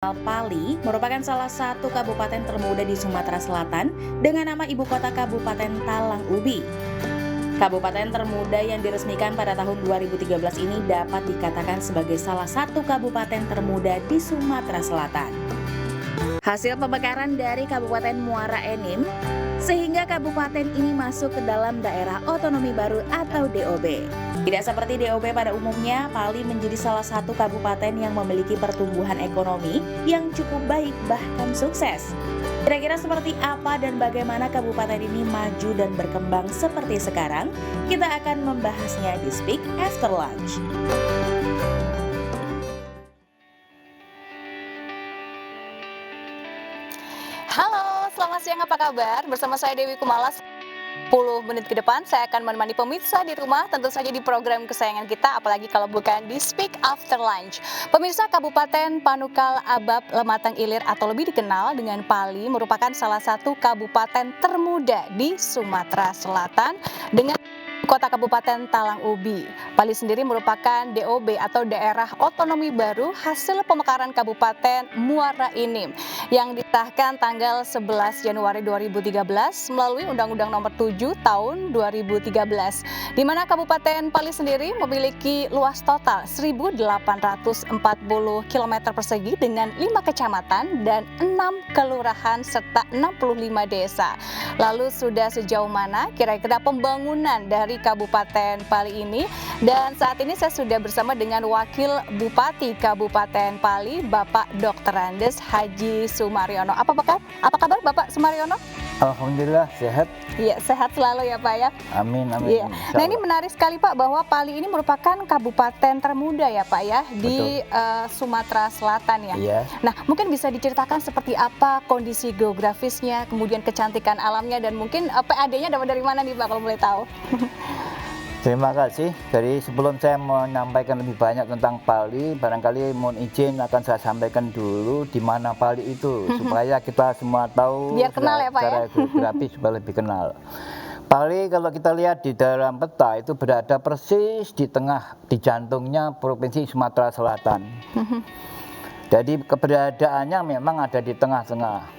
Pali merupakan salah satu kabupaten termuda di Sumatera Selatan dengan nama ibu kota Kabupaten Talang Ubi. Kabupaten termuda yang diresmikan pada tahun 2013 ini dapat dikatakan sebagai salah satu kabupaten termuda di Sumatera Selatan. Hasil pemekaran dari Kabupaten Muara Enim, sehingga kabupaten ini masuk ke dalam daerah otonomi baru atau DOB. Tidak seperti DOB pada umumnya, Pali menjadi salah satu kabupaten yang memiliki pertumbuhan ekonomi yang cukup baik bahkan sukses. Kira-kira seperti apa dan bagaimana kabupaten ini maju dan berkembang seperti sekarang? Kita akan membahasnya di Speak After Lunch. Halo, selamat siang, apa kabar? Bersama saya Dewi Kumalas. 10 menit ke depan saya akan menemani pemirsa di rumah, tentu saja di program kesayangan kita, apalagi kalau bukan di Speak After Lunch. Pemirsa, Kabupaten Panukal Abab Lematang Ilir atau lebih dikenal dengan Pali merupakan salah satu kabupaten termuda di Sumatera Selatan dengan Kota Kabupaten Talang Ubi. Pali sendiri merupakan DOB atau daerah otonomi baru hasil pemekaran Kabupaten Muara Enim yang disahkan tanggal 11 Januari 2013 melalui Undang-Undang Nomor 7 Tahun 2013, di mana Kabupaten Pali sendiri memiliki luas total 1.840 km persegi dengan 5 kecamatan dan 6 kelurahan serta 65 desa. Lalu sudah sejauh mana kira-kira pembangunan dari Kabupaten Pali ini? Dan saat ini saya sudah bersama dengan Wakil Bupati Kabupaten Pali, Bapak Dr. Andes Haji Sumaryono. Apa kabar Bapak Sumaryono? Alhamdulillah sehat. Iya, sehat selalu ya Pak ya. Amin, amin. Iya. Nah, ini menarik sekali Pak bahwa Pali ini merupakan kabupaten termuda ya Pak ya di Sumatera Selatan ya. Iya. Nah, mungkin bisa diceritakan seperti apa kondisi geografisnya, kemudian kecantikan alamnya, dan mungkin PAD-nya dapat dari mana nih Pak kalau boleh tahu? Terima kasih. Jadi sebelum saya menyampaikan lebih banyak tentang Pali, barangkali mohon izin akan saya sampaikan dulu di mana Pali itu supaya kita semua tahu. Biar kenal ya Pak secara geografis supaya lebih kenal. Pali kalau kita lihat di dalam peta itu berada persis di tengah, di jantungnya Provinsi Sumatera Selatan. Jadi keberadaannya memang ada di tengah-tengah.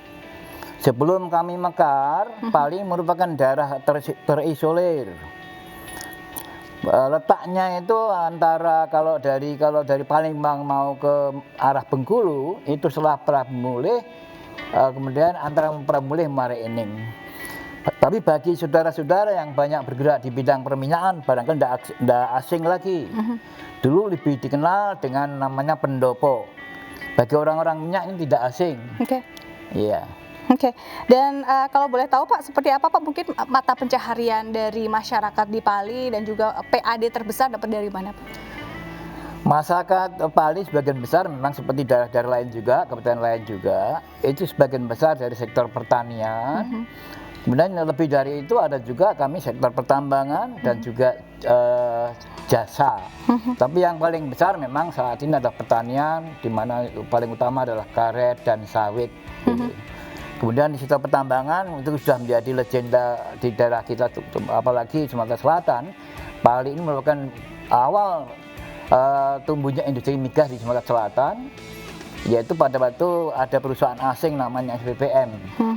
Sebelum kami mekar, Pali merupakan daerah terisolir. Letaknya itu antara kalau dari Palembang mau ke arah Bengkulu itu setelah Prabumulih, kemudian antara Prabumulih Muara Enim. Tapi bagi saudara-saudara yang banyak bergerak di bidang perminyakan, barangkali tidak asing lagi. Dulu lebih dikenal dengan namanya pendopo. Bagi orang-orang minyak ini tidak asing. Oke. Iya. Oke, dan kalau boleh tahu Pak, seperti apa Pak mungkin mata pencaharian dari masyarakat di Pali dan juga PAD terbesar dapat dari mana Pak? Masyarakat Pali sebagian besar memang seperti daerah-daerah lain juga, kabupaten lain juga, itu sebagian besar dari sektor pertanian. Kemudian lebih dari itu ada juga kami sektor pertambangan dan juga jasa. Tapi yang paling besar memang saat ini adalah pertanian, di mana paling utama adalah karet dan sawit. Gitu. Kemudian di sektor pertambangan itu sudah menjadi legenda di daerah kita, apalagi Sumatera Selatan. Pali ini merupakan awal tumbuhnya industri migas di Sumatera Selatan, yaitu pada waktu ada perusahaan asing namanya SPPM.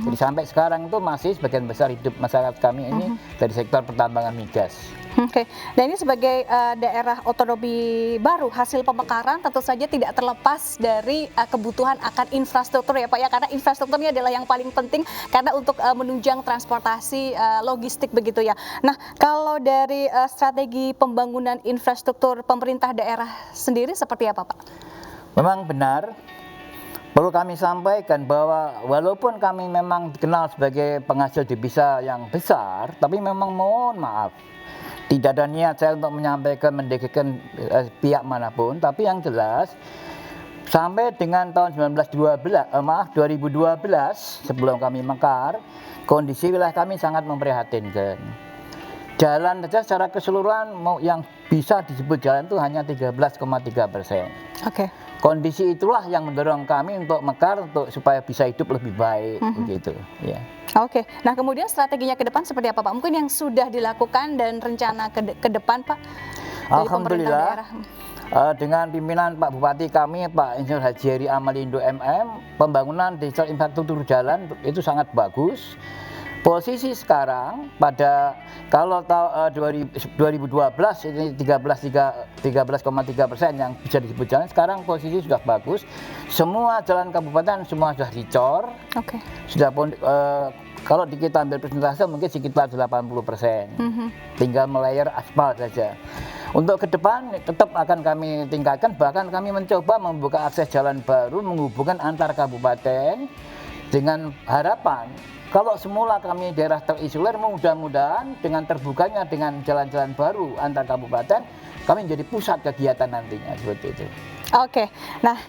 Jadi sampai sekarang itu masih sebagian besar hidup masyarakat kami ini dari sektor pertambangan migas. Oke, dan ini sebagai daerah otonomi baru hasil pemekaran tentu saja tidak terlepas dari kebutuhan akan infrastruktur ya Pak ya, karena infrastrukturnya adalah yang paling penting karena untuk menunjang transportasi logistik begitu ya. Nah, kalau dari strategi pembangunan infrastruktur pemerintah daerah sendiri seperti apa Pak? Memang benar. Perlu kami sampaikan bahwa walaupun kami memang dikenal sebagai penghasil devisa yang besar, tapi memang mohon maaf, tidak ada niat saya untuk menyampaikan mendekatkan pihak manapun, tapi yang jelas sampai dengan tahun 2012 sebelum kami mekar, kondisi wilayah kami sangat memprihatinkan. Jalan saja secara keseluruhan yang bisa disebut jalan itu hanya 13,3%. Oke. Kondisi itulah yang mendorong kami untuk mekar supaya bisa hidup lebih baik begitu. Ya. Oke. Nah, kemudian strateginya ke depan seperti apa Pak? Mungkin yang sudah dilakukan dan rencana ke depan Pak dari pemerintah daerah. dengan pimpinan Pak Bupati kami, Pak Insinyur Haji Heri Amalindo MM, pembangunan digital infrastruktur jalan itu sangat bagus. Posisi sekarang pada kalau tahun 2012 ini 13,3% yang bisa disebut jalan, sekarang posisi sudah bagus. Semua jalan kabupaten semua sudah dicor. Oke. Sudah kalau kita ambil persentase mungkin sekitar 80%. Tinggal melayer aspal saja. Untuk ke depan tetap akan kami tingkatkan, bahkan kami mencoba membuka akses jalan baru menghubungkan antar kabupaten dengan harapan kalau semula kami daerah terisolir, mudah-mudahan dengan terbukanya dengan jalan-jalan baru antar kabupaten, kami menjadi pusat kegiatan nantinya seperti itu. Oke, nah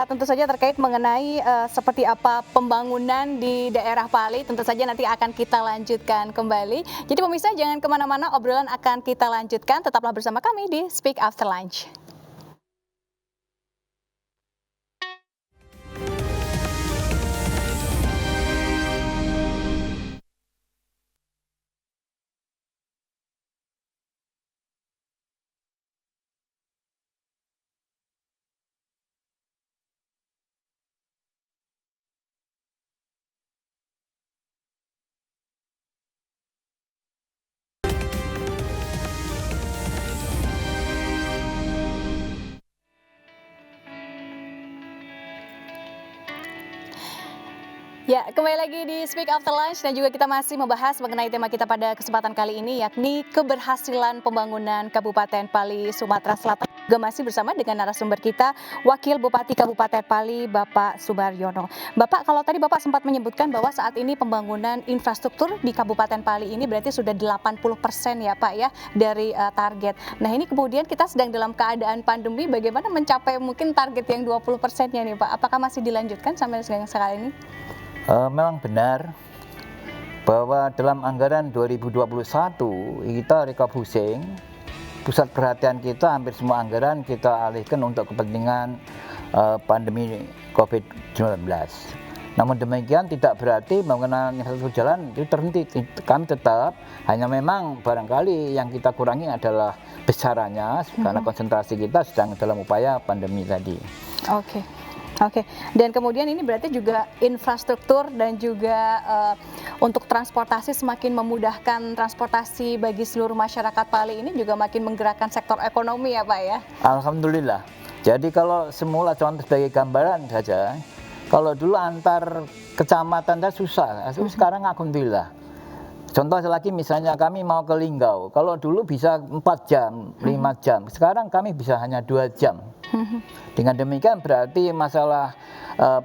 tentu saja terkait mengenai seperti apa pembangunan di daerah Pali, tentu saja nanti akan kita lanjutkan kembali. Jadi pemirsa jangan kemana-mana, obrolan akan kita lanjutkan, tetaplah bersama kami di Speak After Lunch. Ya, kembali lagi di Speak After Lunch dan juga kita masih membahas mengenai tema kita pada kesempatan kali ini, yakni keberhasilan pembangunan Kabupaten Pali, Sumatera Selatan. Juga masih bersama dengan narasumber kita, Wakil Bupati Kabupaten Pali, Bapak Subaryono. Bapak, kalau tadi Bapak sempat menyebutkan bahwa saat ini pembangunan infrastruktur di Kabupaten Pali ini berarti sudah 80% ya Pak ya dari target. Nah ini kemudian kita sedang dalam keadaan pandemi, bagaimana mencapai mungkin target yang 20%-nya nih Pak? Apakah masih dilanjutkan sampai sekarang ini? Memang benar bahwa dalam anggaran 2021 kita refocusing, pusat perhatian kita hampir semua anggaran kita alihkan untuk kepentingan pandemi COVID-19. Namun demikian tidak berarti pembangunan infrastruktur jalan itu terhenti. Kami tetap, hanya memang barangkali yang kita kurangi adalah besarannya karena konsentrasi kita sedang dalam upaya pandemi tadi. Oke, dan kemudian ini berarti juga infrastruktur dan juga untuk transportasi semakin memudahkan transportasi bagi seluruh masyarakat Pali ini juga makin menggerakkan sektor ekonomi ya Pak ya? Alhamdulillah. Jadi kalau semula contoh sebagai gambaran saja, kalau dulu antar kecamatan susah, sekarang alhamdulillah. Contoh lagi misalnya kami mau ke Linggau, kalau dulu bisa 4 jam, 5 jam, sekarang kami bisa hanya 2 jam. Dengan demikian berarti masalah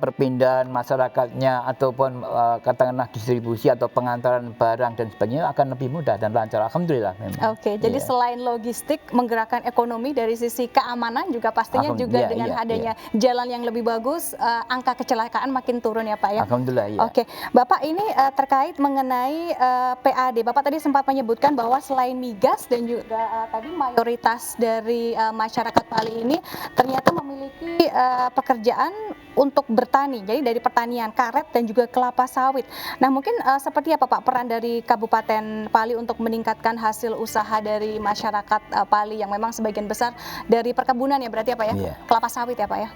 perpindahan masyarakatnya ataupun katakanlah distribusi atau pengantaran barang dan sebagainya akan lebih mudah dan lancar. Alhamdulillah memang. Oke, jadi selain logistik menggerakkan ekonomi dari sisi keamanan juga pastinya juga dengan adanya jalan yang lebih bagus, angka kecelakaan makin turun ya Pak ya. Alhamdulillah ya. Oke, Bapak ini terkait mengenai PAD, Bapak tadi sempat menyebutkan bahwa selain migas dan juga tadi mayoritas dari masyarakat Pali ini ternyata memiliki pekerjaan untuk bertani, jadi dari pertanian karet dan juga kelapa sawit. Nah mungkin seperti apa Pak peran dari Kabupaten Pali untuk meningkatkan hasil usaha dari masyarakat Pali yang memang sebagian besar dari perkebunan ya berarti apa ya? Kelapa sawit ya Pak ya?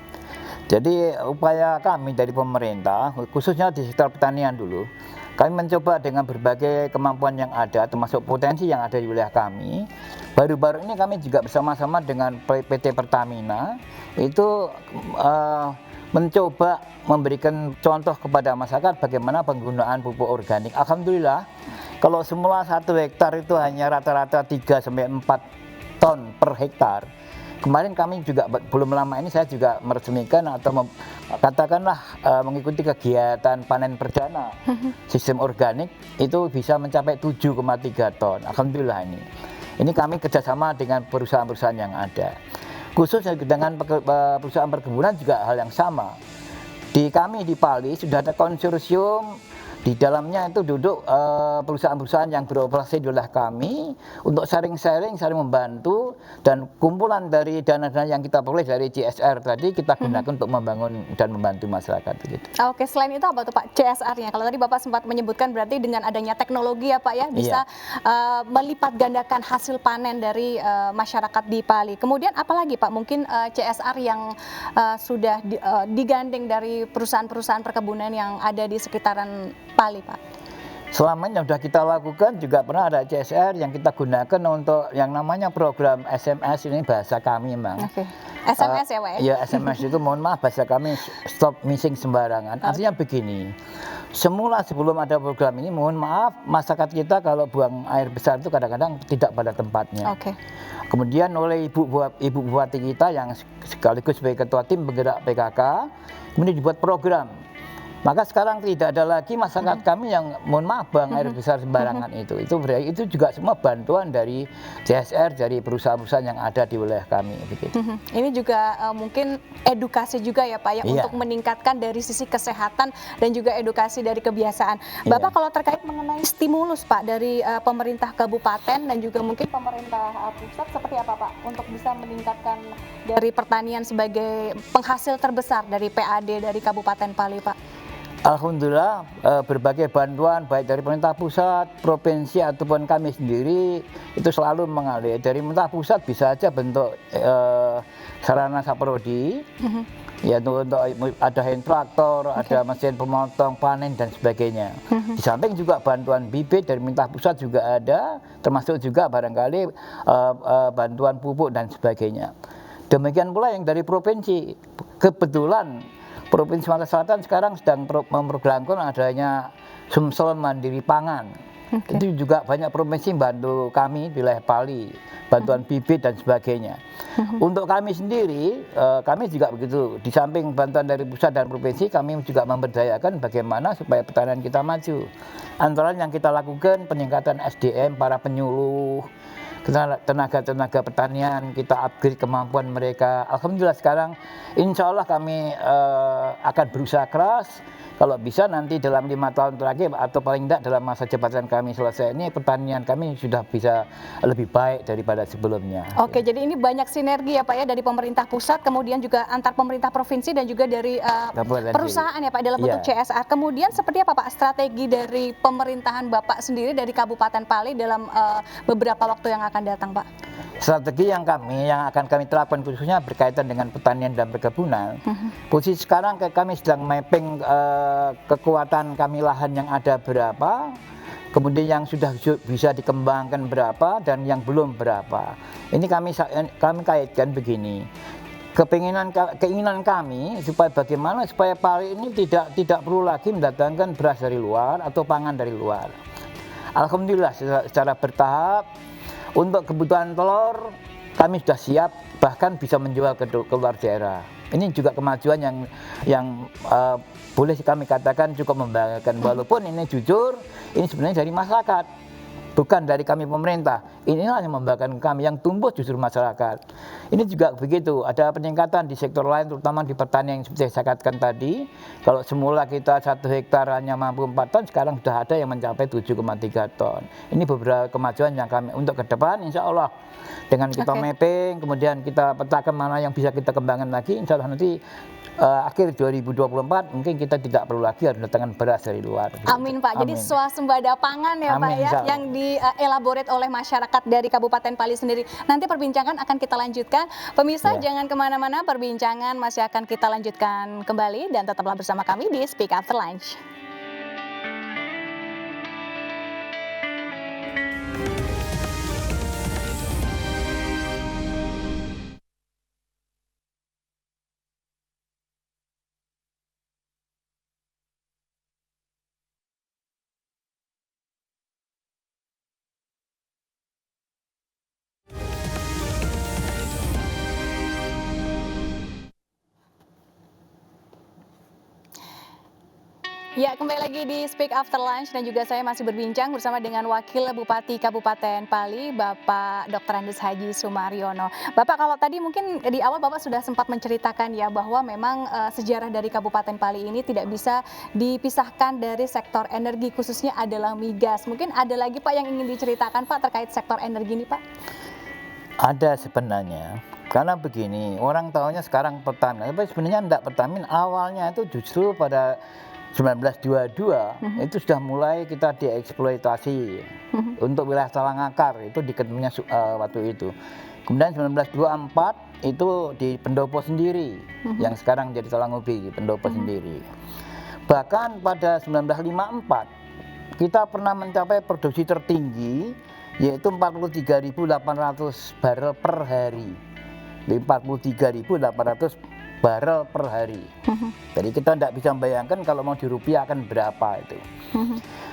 Jadi upaya kami dari pemerintah, khususnya di sektor pertanian dulu, kami mencoba dengan berbagai kemampuan yang ada, termasuk potensi yang ada di wilayah kami. Baru-baru ini kami juga bersama-sama dengan PT Pertamina itu mencoba memberikan contoh kepada masyarakat bagaimana penggunaan pupuk organik. Alhamdulillah, kalau semula 1 hektar itu hanya rata-rata 3-4 ton per hektar. Kemarin kami juga belum lama ini saya juga meresmikan atau katakanlah mengikuti kegiatan panen perdana sistem organik itu bisa mencapai 7,3 ton. Alhamdulillah ini. Ini kami kerjasama dengan perusahaan-perusahaan yang ada. Khusus dengan perusahaan perkebunan juga hal yang sama. Di kami di Pali sudah ada konsorsium Di dalamnya itu duduk perusahaan-perusahaan yang beroperasi oleh kami untuk sharing-sharing, saling membantu, dan kumpulan dari dana-dana yang kita peroleh dari CSR tadi kita gunakan untuk membangun dan membantu masyarakat gitu. Oke, selain itu apa tuh Pak CSR-nya? Kalau tadi Bapak sempat menyebutkan berarti dengan adanya teknologi ya Pak ya bisa melipat gandakan hasil panen dari masyarakat di Pali. Kemudian apalagi Pak mungkin CSR yang sudah digandeng dari perusahaan-perusahaan perkebunan yang ada di sekitaran Pali Pak? Selama ini yang sudah kita lakukan juga pernah ada CSR yang kita gunakan untuk yang namanya program SMS, ini bahasa kami memang. Oke. SMS ya Pak ya? Ya SMS itu mohon maaf bahasa kami stop missing sembarangan. Artinya begini, semula sebelum ada program ini mohon maaf masyarakat kita kalau buang air besar itu kadang-kadang tidak pada tempatnya. Oke. Kemudian oleh Ibu Bupati kita yang sekaligus sebagai ketua tim penggerak PKK, kemudian dibuat program. Maka sekarang tidak ada lagi masyarakat kami yang mohon maaf buang air besar sembarangan itu. Itu juga semua bantuan dari CSR, dari perusahaan-perusahaan yang ada di wilayah kami. Begitu. Ini juga mungkin edukasi juga ya Pak ya untuk meningkatkan dari sisi kesehatan dan juga edukasi dari kebiasaan. Bapak kalau terkait mengenai stimulus Pak dari pemerintah kabupaten dan juga mungkin pemerintah pusat seperti apa Pak untuk bisa meningkatkan dari pertanian sebagai penghasil terbesar dari PAD dari Kabupaten Pali Pak? Alhamdulillah berbagai bantuan baik dari pemerintah pusat, provinsi ataupun kami sendiri itu selalu mengalir. Dari pemerintah pusat bisa saja bentuk sarana saprodi, yaitu untuk ada hand traktor, ada mesin pemotong panen dan sebagainya. Di samping juga bantuan bibit dari pemerintah pusat juga ada, termasuk juga barangkali bantuan pupuk dan sebagainya. Demikian pula yang dari provinsi. Kebetulan Provinsi Sumatera Selatan sekarang sedang memprogramkan adanya Sumsel Mandiri Pangan. Itu juga banyak provinsi bantu kami di wilayah Pali, bantuan bibit dan sebagainya. Untuk kami sendiri, kami juga begitu. Di samping bantuan dari pusat dan provinsi, kami juga memberdayakan bagaimana supaya pertanian kita maju. Antara yang kita lakukan peningkatan SDM, para penyuluh, tenaga pertanian, kita upgrade kemampuan mereka. Alhamdulillah sekarang insya Allah kami akan berusaha keras. Kalau bisa nanti dalam 5 tahun terakhir atau paling tidak dalam masa jabatan kami selesai ini, pertanian kami sudah bisa lebih baik daripada sebelumnya. Oke, jadi ini banyak sinergi ya Pak ya dari pemerintah pusat, kemudian juga antar pemerintah provinsi dan juga dari perusahaan ya Pak dalam bentuk CSR. Kemudian seperti apa Pak strategi dari pemerintahan Bapak sendiri dari Kabupaten Pali dalam beberapa waktu yang akan datang Pak? Strategi yang akan kami terapkan khususnya berkaitan dengan pertanian dan perkebunan. Posisi sekarang kami sedang mapping kekuatan kami lahan yang ada berapa, kemudian yang sudah bisa dikembangkan berapa dan yang belum berapa. Ini kami kaitkan begini. Keinginan kami supaya bagaimana supaya Pali ini tidak perlu lagi mendatangkan beras dari luar atau pangan dari luar. Alhamdulillah secara bertahap untuk kebutuhan telur kami sudah siap bahkan bisa menjual ke luar daerah. Ini juga kemajuan yang boleh kami katakan cukup membanggakan, walaupun ini jujur ini sebenarnya dari masyarakat, bukan dari kami pemerintah. Inilah yang membanggakan kami, yang tumbuh justru masyarakat. Ini juga begitu, ada peningkatan di sektor lain terutama di pertanian yang seperti saya katakan tadi. Kalau semula kita 1 hektar hanya mampu 4 ton, sekarang sudah ada yang mencapai 7,3 ton. Ini beberapa kemajuan yang kami untuk ke depan insya Allah dengan kita mapping, kemudian kita petakan mana yang bisa kita kembangkan lagi, insya Allah nanti akhir 2024 mungkin kita tidak perlu lagi harus datangkan beras dari luar. Amin Pak. Jadi swasembada pangan ya Pak ya yang dielaborate oleh masyarakat dari Kabupaten Pali sendiri. Nanti perbincangan akan kita lanjutkan. Pemirsa jangan kemana-mana, perbincangan masih akan kita lanjutkan kembali dan tetaplah bersama kami di Speak After Lunch. Ya, kembali lagi di Speak After Lunch dan juga saya masih berbincang bersama dengan Wakil Bupati Kabupaten Pali, Bapak Dr. Andes Haji Sumaryono. Bapak, kalau tadi mungkin di awal Bapak sudah sempat menceritakan ya bahwa memang sejarah dari Kabupaten Pali ini tidak bisa dipisahkan dari sektor energi, khususnya adalah migas. Mungkin ada lagi Pak yang ingin diceritakan Pak terkait sektor energi ini Pak? Ada sebenarnya. Karena begini, orang tahunya sekarang Pertamina, tapi sebenarnya enggak. Pertamina awalnya itu justru pada 1922 itu sudah mulai kita dieksploitasi untuk wilayah Talangakar, itu di Ketumnya waktu itu. Kemudian 1924 itu di Pendopo sendiri, yang sekarang jadi Talangubi, Pendopo sendiri. Bahkan pada 1954 kita pernah mencapai produksi tertinggi, yaitu 43.800 barel per hari. 43.800 barel per hari. Jadi kita tidak bisa membayangkan kalau mau dirupiahkan berapa itu.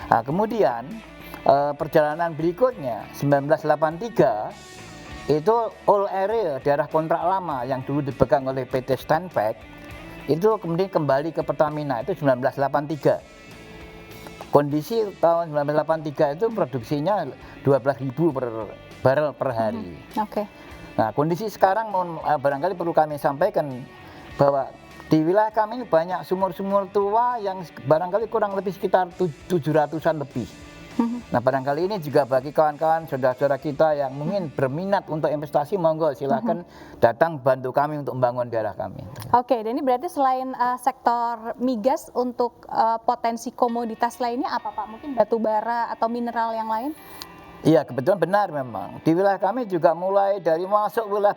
Nah, kemudian perjalanan berikutnya 1983 itu all area daerah kontrak lama yang dulu dipegang oleh PT Stanpack itu kemudian kembali ke Pertamina itu 1983. Kondisi tahun 1983 itu produksinya 12.000 per barel per hari. Oke. Nah, kondisi sekarang barangkali perlu kami sampaikan bahwa di wilayah kami ini banyak sumur-sumur tua yang barangkali kurang lebih sekitar 700-an lebih. Nah, barangkali ini juga bagi kawan-kawan, saudara-saudara kita yang mungkin berminat untuk investasi, monggo silakan datang bantu kami untuk membangun daerah kami. Oke, dan ini berarti selain sektor migas, untuk potensi komoditas lainnya apa Pak? Mungkin batu bara atau mineral yang lain? Iya, kebetulan benar memang. Di wilayah kami juga mulai dari masuk wilayah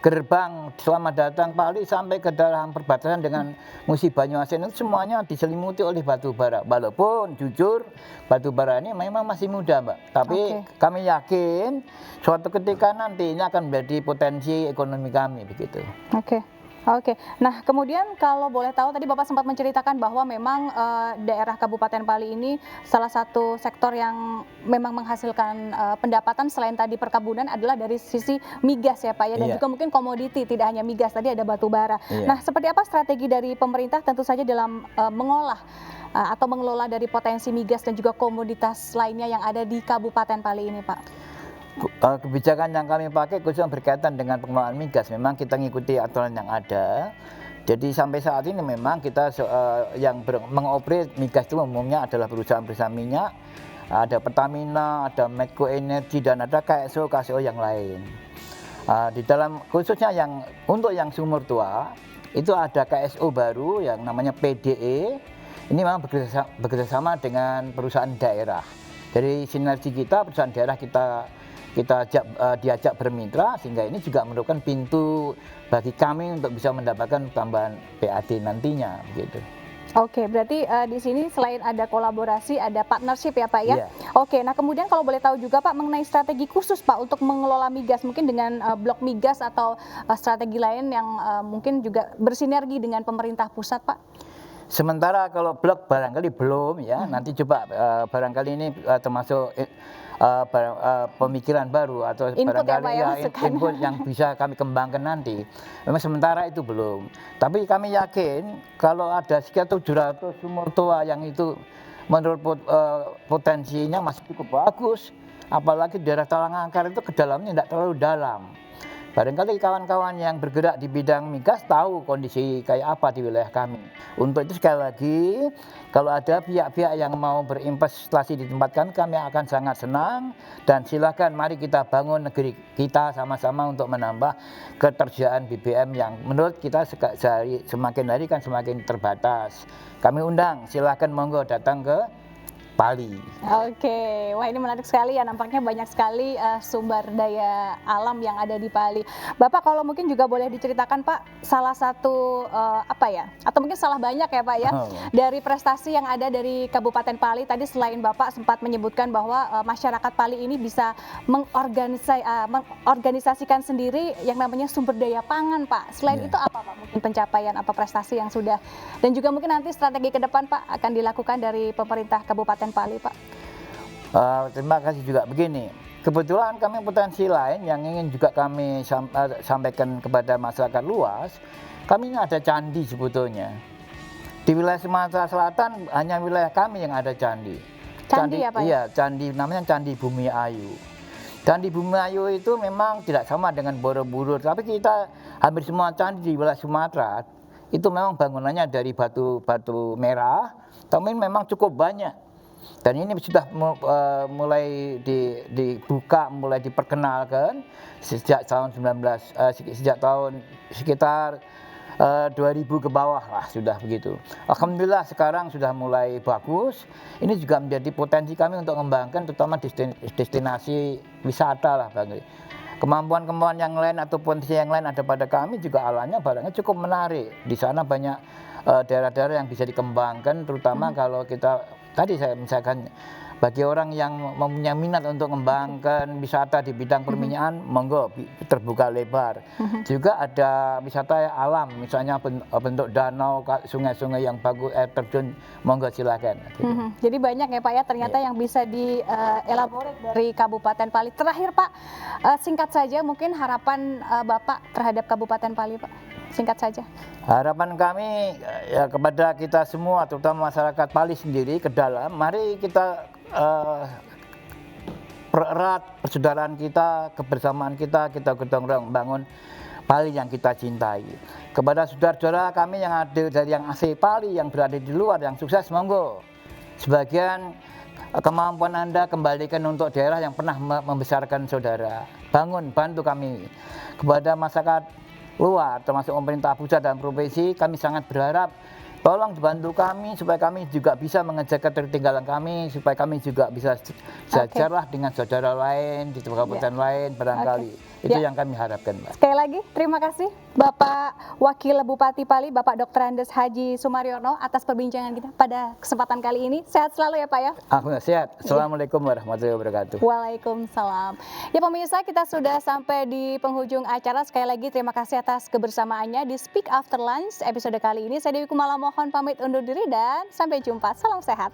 gerbang Selamat Datang Pali sampai ke dalam perbatasan dengan Musi Banyuasin itu semuanya diselimuti oleh batu bara. Walaupun jujur batu bara ini memang masih muda, Mbak. Tapi kami yakin suatu ketika nanti ini akan menjadi potensi ekonomi kami begitu. Oke, nah kemudian kalau boleh tahu tadi Bapak sempat menceritakan bahwa memang daerah Kabupaten Pali ini salah satu sektor yang memang menghasilkan pendapatan selain tadi perkebunan adalah dari sisi migas ya Pak ya, dan juga mungkin komoditi, tidak hanya migas, tadi ada batu bara. Nah, seperti apa strategi dari pemerintah tentu saja dalam mengolah atau mengelola dari potensi migas dan juga komoditas lainnya yang ada di Kabupaten Pali ini Pak? Kebijakan yang kami pakai khususnya berkaitan dengan pengelolaan migas, memang kita mengikuti aturan yang ada. Jadi sampai saat ini memang kita yang mengoperate migas itu umumnya adalah perusahaan-perusahaan minyak, ada Pertamina, ada Medco Energy, dan ada KSO yang lain. Di dalam khususnya yang untuk yang sumur tua itu ada KSO baru yang namanya PDE. Ini memang bekerjasama dengan perusahaan daerah. Dari sinergi kita, perusahaan daerah kita diajak bermitra, sehingga ini juga merupakan pintu bagi kami untuk bisa mendapatkan tambahan PAD nantinya begitu. Oke, berarti di sini selain ada kolaborasi, ada partnership ya Pak ya? Oke, nah kemudian kalau boleh tahu juga Pak mengenai strategi khusus Pak untuk mengelola migas, mungkin dengan blok migas atau strategi lain yang mungkin juga bersinergi dengan pemerintah pusat Pak? Sementara kalau blok barangkali belum ya, nanti coba barangkali ini termasuk pemikiran baru atau input barangkali input yang bisa kami kembangkan nanti. Memang sementara itu belum. Tapi kami yakin kalau ada sekitar 700 sumur tua yang itu menurut potensinya masih cukup bagus. Apalagi daerah Talangakar itu kedalamnya tidak terlalu dalam. Barangkali kawan-kawan yang bergerak di bidang migas tahu kondisi kayak apa di wilayah kami. Untuk itu sekali lagi, kalau ada pihak-pihak yang mau berinvestasi di tempat kami akan sangat senang. Dan silakan mari kita bangun negeri kita sama-sama untuk menambah ketersediaan BBM yang menurut kita semakin hari kan semakin terbatas. Kami undang, silakan monggo datang ke Pali. Oke, wah ini menarik sekali ya, nampaknya banyak sekali sumber daya alam yang ada di Pali. Bapak kalau mungkin juga boleh diceritakan Pak, salah satu apa ya, atau mungkin salah banyak ya Pak ya, dari prestasi yang ada dari Kabupaten Pali. Tadi selain Bapak sempat menyebutkan bahwa masyarakat Pali ini bisa mengorganisasikan sendiri yang namanya sumber daya pangan Pak. Selain itu apa Pak, mungkin pencapaian atau prestasi yang sudah, dan juga mungkin nanti strategi ke depan Pak akan dilakukan dari pemerintah Kabupaten Pali Pak? Terima kasih juga. Begini, kebetulan kami potensi lain yang ingin juga kami sampaikan kepada masyarakat luas. Kami ini ada candi sebetulnya. Di wilayah Sumatera Selatan hanya wilayah kami yang ada candi. Candi ya, Pak? Iya, candi namanya Candi Bumi Ayu. Candi Bumi Ayu itu memang tidak sama dengan Borobudur, tapi kita hampir semua candi di wilayah Sumatera itu memang bangunannya dari batu merah, tapi memang cukup banyak. Dan ini sudah mulai dibuka, mulai diperkenalkan sejak tahun sekitar 2000 ke bawah lah sudah begitu. Alhamdulillah sekarang sudah mulai bagus. Ini juga menjadi potensi kami untuk mengembangkan terutama destinasi wisata lah Bang. Kemampuan-kemampuan yang lain atau potensi yang lain ada pada kami juga alamnya barangnya cukup menarik. Di sana banyak daerah-daerah yang bisa dikembangkan terutama kalau kita tadi saya misalkan bagi orang yang mempunyai minat untuk mengembangkan wisata di bidang perminyakan, monggo terbuka lebar. Juga ada wisata alam, misalnya bentuk danau, sungai-sungai yang bagus, air terjun, monggo silakan. Jadi banyak ya Pak ya ternyata yang bisa dielaborate dari Kabupaten Pali. Terakhir Pak, singkat saja mungkin harapan Bapak terhadap Kabupaten Pali Pak. Singkat saja. Harapan kami ya kepada kita semua, terutama masyarakat Pali sendiri ke dalam, mari kita pererat persaudaraan kita, kebersamaan kita gotong-royong bangun Pali yang kita cintai. Kepada saudara-saudara kami yang ada dari yang asli Pali, yang berada di luar, yang sukses, monggo. Sebagian kemampuan Anda kembalikan untuk daerah yang pernah membesarkan saudara. Bangun, bantu kami. Kepada masyarakat luar, termasuk pemerintah pusat dan provinsi, kami sangat berharap tolong dibantu kami supaya kami juga bisa mengejar ketertinggalan kami, supaya kami juga bisa sejajarlah dengan saudara lain di kabupaten lain barangkali. Itu yang kami harapkan, Mbak. Sekali lagi terima kasih Bapak Wakil Bupati Pali, Bapak Dr. Andes Haji Sumaryono atas perbincangan kita pada kesempatan kali ini. Sehat selalu ya Pak ya. Alhamdulillah sehat. Assalamualaikum warahmatullahi wabarakatuh. Waalaikumsalam. Ya pemirsa, kita sudah sampai di penghujung acara. Sekali lagi terima kasih atas kebersamaannya di Speak After Lunch episode kali ini. Saya Dewi Kumala mohon pamit undur diri dan sampai jumpa. Salam sehat.